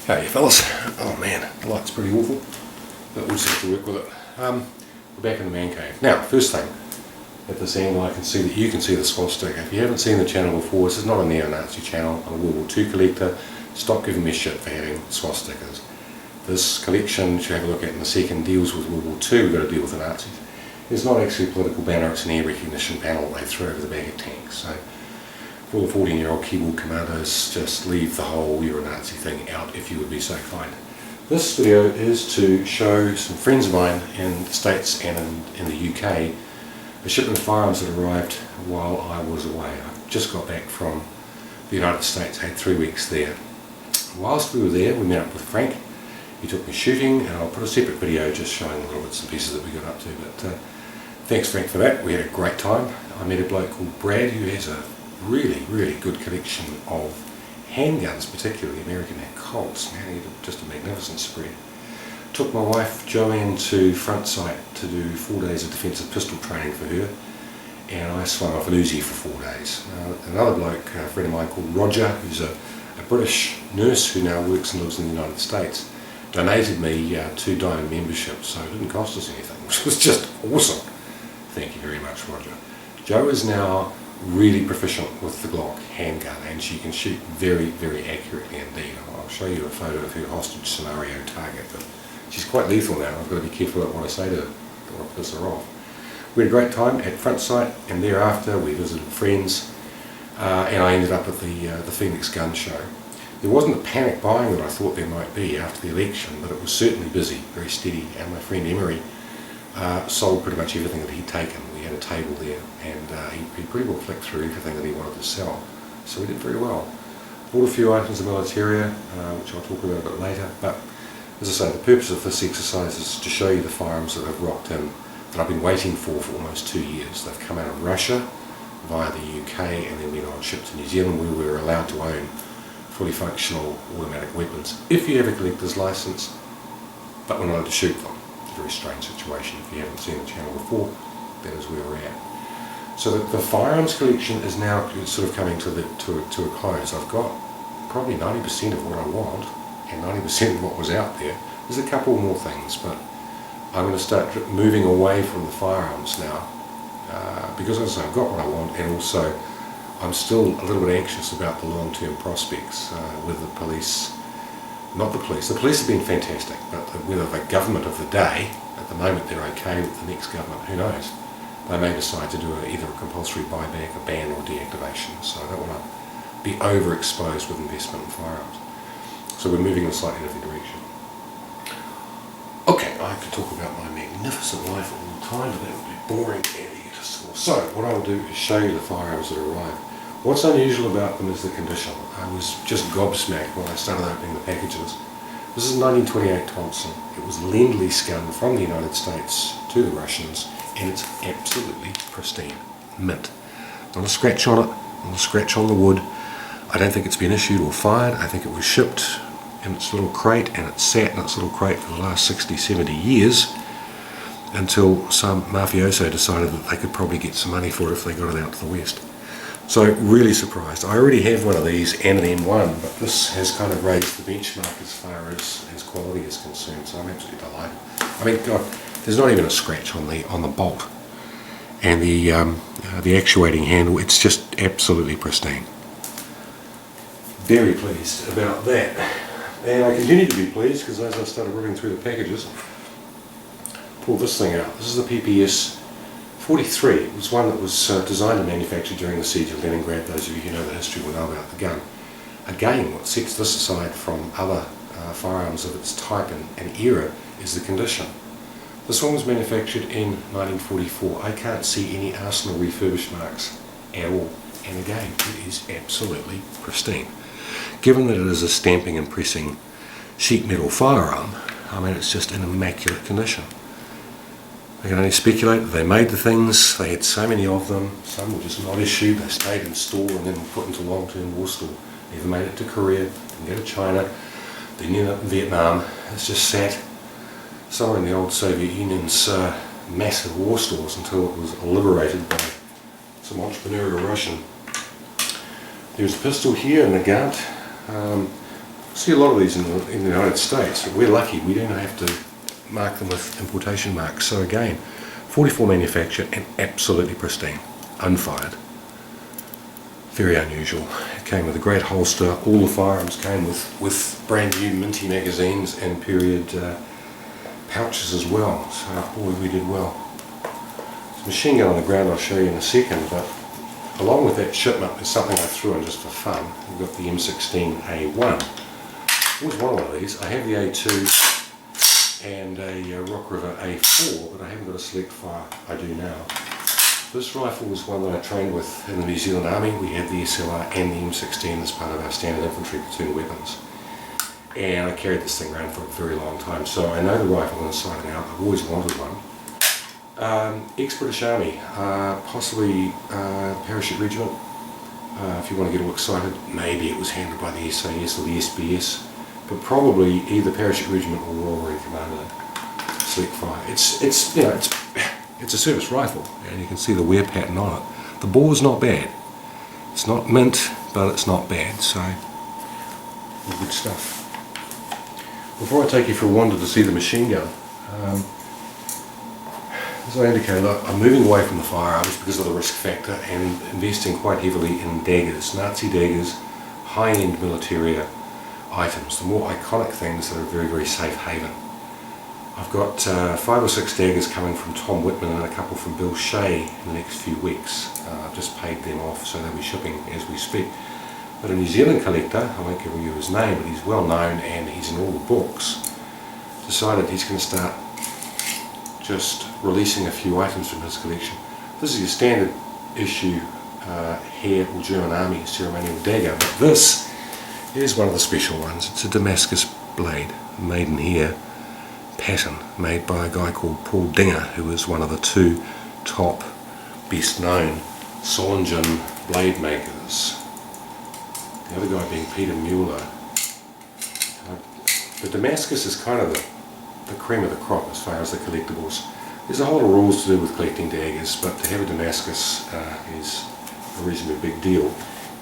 Hey fellas, oh man, the light's pretty awful, but we'll just have to work with it. We're back in the man cave. Now, first thing, at this angle I can see that you can see the swastika. If you haven't seen the channel before, this is not a neo-Nazi channel. I'm a World War II collector. Stop giving me shit for having swastikas. This collection, which you have a look at in a second, deals with World War II. We've got to deal with the Nazis. It's not actually a political banner, it's an air recognition panel they throw over the back of tanks. So for all the 14-year-old keyboard commandos, just leave the whole "you're a Nazi" thing out if you would be so kind. This video is to show some friends of mine in the States and in the UK a shipment of firearms that arrived while I was away. I just got back from the United States, had 3 weeks there. Whilst we were there, we met up with Frank. He took me shooting, and I'll put a separate video just showing the little bits and pieces that we got up to. But thanks Frank for that. We had a great time. I met a bloke called Brad who has a really good collection of handguns, particularly American Colts. Man, he did just a magnificent spread. Took my wife Joanne to Front Sight to do 4 days of defensive pistol training for her, and I swung off an Uzi for 4 days. Another bloke, a friend of mine called Roger, who's a British nurse who now works and lives in the United States, donated me 2 Diamond memberships, so it didn't cost us anything, which was just awesome. Thank you very much, Roger. Jo is now really proficient with the Glock handgun, and she can shoot very accurately indeed. I'll show you a photo of her hostage scenario target, but she's quite lethal now. I've got to be careful about what I say to her, don't want to piss her off. We had a great time at Front Sight, and thereafter we visited friends, and I ended up at the Phoenix Gun Show. There wasn't the panic buying that I thought there might be after the election, but it was certainly busy, very steady, and my friend Emery sold pretty much everything that he'd taken. We had a table there, and he pretty well flicked through everything that he wanted to sell, so we did very well. Bought a few items of militaria, which I'll talk about a bit later, but as I say, the purpose of this exercise is to show you the firearms that have rocked in, that I've been waiting for almost 2 years. They've come out of Russia via the UK and then been on shipped to New Zealand, where we were allowed to own fully functional automatic weapons if you have a collector's license, but we're not allowed to shoot them. It's a very strange situation. If you haven't seen the channel before, that is where we're at. So the firearms collection is now sort of coming to a close. I've got probably 90% of what I want and 90% of what was out there. There's a couple more things, but I'm going to start moving away from the firearms now, because as I say, I've got what I want, and also I'm still a little bit anxious about the long-term prospects with the police. Not the police have been fantastic, but whether the government of the day, at the moment they're okay, with the next government, who knows, they may decide to do either a compulsory buyback, a ban, or deactivation. So I don't want to be overexposed with investment in firearms. So we're moving in a slightly different direction. Okay, I could talk about my magnificent life all the time, but that would be boring and egotistical. So what I will do is show you the firearms that arrived. What's unusual about them is the condition. I was just gobsmacked when I started opening the packages. This is a 1928 Thompson. It was Lend-Lease gun from the United States to the Russians, and it's absolutely pristine. Mint. Not a scratch on it, not a scratch on the wood. I don't think it's been issued or fired. I think it was shipped in its little crate, and it sat in its little crate for the last 60, 70 years until some mafioso decided that they could probably get some money for it if they got it out to the West. So really surprised. I already have one of these and an M1, but this has kind of raised the benchmark as far as quality is concerned, so I'm absolutely delighted. I mean, God, there's not even a scratch on the bolt, and the actuating handle, it's just absolutely pristine. Very pleased about that, and I continue to be pleased because as I started ripping through the packages, pull this thing out. This is the PPS 43. It was one that was designed and manufactured during the siege of Leningrad. Those of you who know the history will know about the gun. Again, what sets this aside from other firearms of its type and era is the condition. This one was manufactured in 1944. I can't see any arsenal refurbished marks at all, and again, it is absolutely pristine. Given that it is a stamping and pressing sheet metal firearm, I mean, it's just in immaculate condition. I can only speculate that they made the things, they had so many of them, some were just not issued, they stayed in store and then were put into long-term war store. Never made it to Korea, didn't go to China, didn't end up in Vietnam. It's just sat somewhere in the old Soviet Union's massive war stores until it was liberated by some entrepreneurial Russian. There's a pistol here in the gut. See a lot of these in the United States, but we're lucky we don't have to mark them with importation marks. So again, 44 manufacture and absolutely pristine, unfired. Very unusual. It came with a great holster. All the firearms came with brand new minty magazines and period pouches as well. So boy, we did well. There's a machine gun on the ground I'll show you in a second, but along with that shipment there's something I threw in just for fun. We've got the M16A1. Always wanted one of these. I have the A2 and a Rock River A4, but I haven't got a select fire. I do now. This rifle was one that I trained with in the New Zealand Army. We had the SLR and the M16 as part of our standard infantry platoon weapons. And I carried this thing around for a very long time, so I know the rifle inside and out. I've always wanted one. Ex-British Army, possibly Parachute Regiment. If you want to get all excited, maybe it was handled by the SAS or the SBS, but probably either Parachute Regiment or Royal Marine Commander. Select fire. It's a service rifle, and you can see the wear pattern on it. The bore's not bad. It's not mint, but it's not bad, so all good stuff. Before I take you for a wander to see the machine gun, as I indicated, I'm moving away from the firearms because of the risk factor and investing quite heavily in daggers, Nazi daggers, high-end militaria items, the more iconic things that are very, very safe haven. I've got 5 or 6 daggers coming from Tom Whitman and a couple from Bill Shea in the next few weeks. I've just paid them off, so they'll be shipping as we speak. But a New Zealand collector, I won't give you his name, but he's well known and he's in all the books, decided he's going to start just releasing a few items from his collection. This is your standard issue Heer or German Army ceremonial dagger, but this is one of the special ones. It's a Damascus blade, made in here. Pattern made by a guy called Paul Dinger, who is one of the 2 top best known Solingen blade makers. The other guy being Peter Mueller. The Damascus is kind of the cream of the crop as far as the collectibles. There's a whole lot of rules to do with collecting daggers, but to have a Damascus is a reasonably big deal.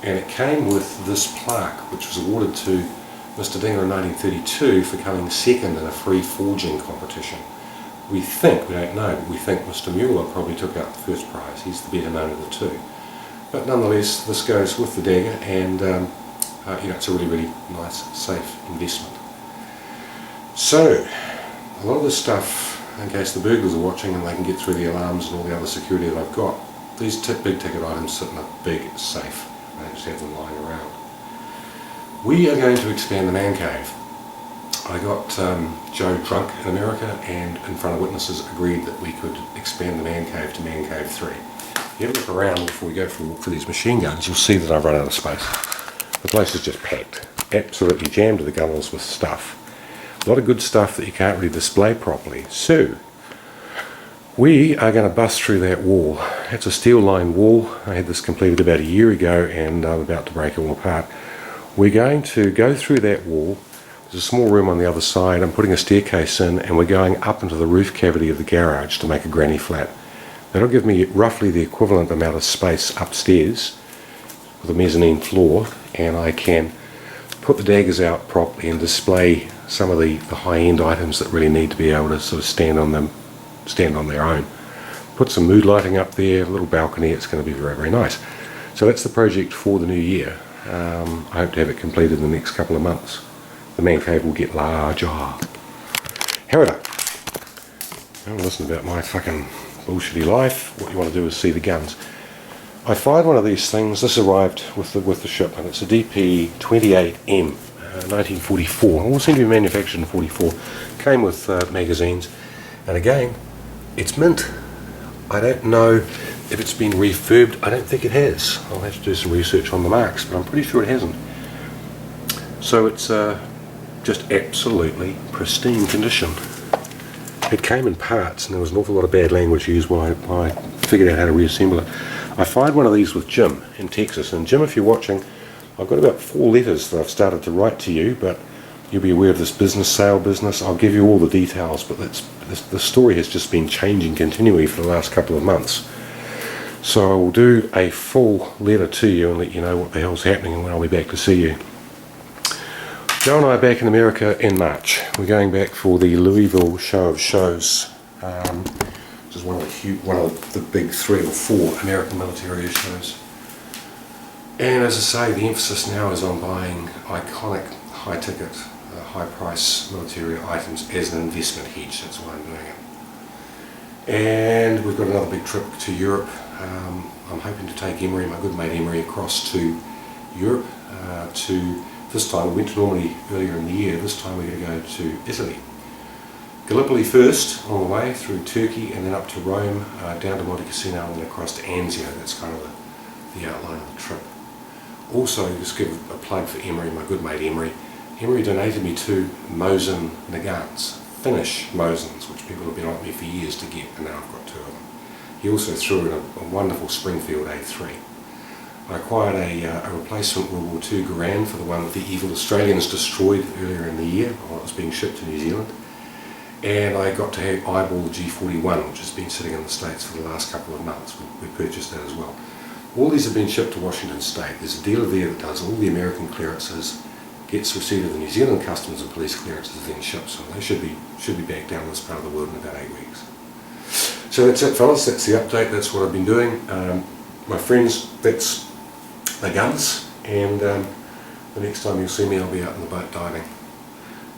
And it came with this plaque, which was awarded to Mr. Dinger in 1932 for coming second in a free forging competition. We don't know, but we think Mr. Mueller probably took out the first prize. He's the better known of the 2. But nonetheless, this goes with the dagger, and it's a really, really nice, safe investment. So, a lot of this stuff, in case the burglars are watching and they can get through the alarms and all the other security that I've got, these big ticket items sit in a big safe. I don't just have them lying around. We are going to expand the man cave. I got Joe drunk in America and in front of witnesses agreed that we could expand the man cave to Man Cave 3. If you have a look around before we go for a walk for these machine guns, you'll see that I've run out of space. The place is just packed, absolutely jammed to the gunnels with stuff. A lot of good stuff that you can't really display properly. So, we are going to bust through that wall. It's a steel lined wall. I had this completed about a year ago and I'm about to break it all apart. We're going to go through that wall. There's a small room on the other side. I'm putting a staircase in and we're going up into the roof cavity of the garage to make a granny flat. That'll give me roughly the equivalent amount of space upstairs with a mezzanine floor, and I can put the daggers out properly and display some of the high-end items that really need to be able to sort of stand on their own. Put some mood lighting up there, a little balcony. It's going to be very, very nice. So that's the project for the new year. I hope to have it completed in the next couple of months. The man cave will get larger. However, don't listen about my fucking bullshitty life. What you want to do is see the guns. I fired one of these things. This arrived with the shipment. It's a DP-28M, 1944. All seem to be manufactured in 44. Came with magazines, and again, it's mint. I don't know if it's been refurbed. I don't think it has. I'll have to do some research on the marks, but I'm pretty sure it hasn't. So it's just absolutely pristine condition. It came in parts, and there was an awful lot of bad language used while I figured out how to reassemble it. I fired one of these with Jim in Texas, and Jim, if you're watching, I've got about 4 letters that I've started to write to you, but you'll be aware of this sale business. I'll give you all the details, but the story has just been changing continually for the last couple of months. So I will do a full letter to you and let you know what the hell's happening and when I'll be back to see you. Joe and I are back in America in March. We're going back for the Louisville Show of Shows, which is one of the big 3 or 4 American military shows. And as I say, the emphasis now is on buying iconic, high-ticket, high-price military items as an investment hedge. That's why I'm doing it. And we've got another big trip to Europe. I'm hoping to take Emery, my good mate Emery, across to Europe. This time, we went to Normandy earlier in the year. This time we're going to go to Italy. Gallipoli first, on the way, through Turkey, and then up to Rome, down to Monte Cassino, and then across to Anzio. That's kind of the outline of the trip. Also, just give a plug for Emery, my good mate Emery. Emery donated me 2 Mosin Nagants, Finnish Mosins, which people have been on me for years to get, and now I've got 2 of them. He also threw in a wonderful Springfield A3. I acquired a replacement World War II Garand for the one that the evil Australians destroyed earlier in the year while it was being shipped to New Zealand. And I got to have Eyeball G41, which has been sitting in the States for the last couple of months. We purchased that as well. All these have been shipped to Washington State. There's a dealer there that does all the American clearances, gets receipt of the New Zealand Customs and Police clearances, then ships them. They should be back down this part of the world in about 8 weeks. So that's it, fellas. That's the update. That's what I've been doing. My friends, that's the guns, and the next time you'll see me I'll be out in the boat diving.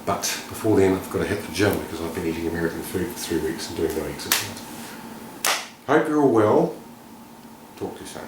But before then I've got to hit the gym because I've been eating American food for 3 weeks and doing no exercise. Hope you're all well. Talk to you soon.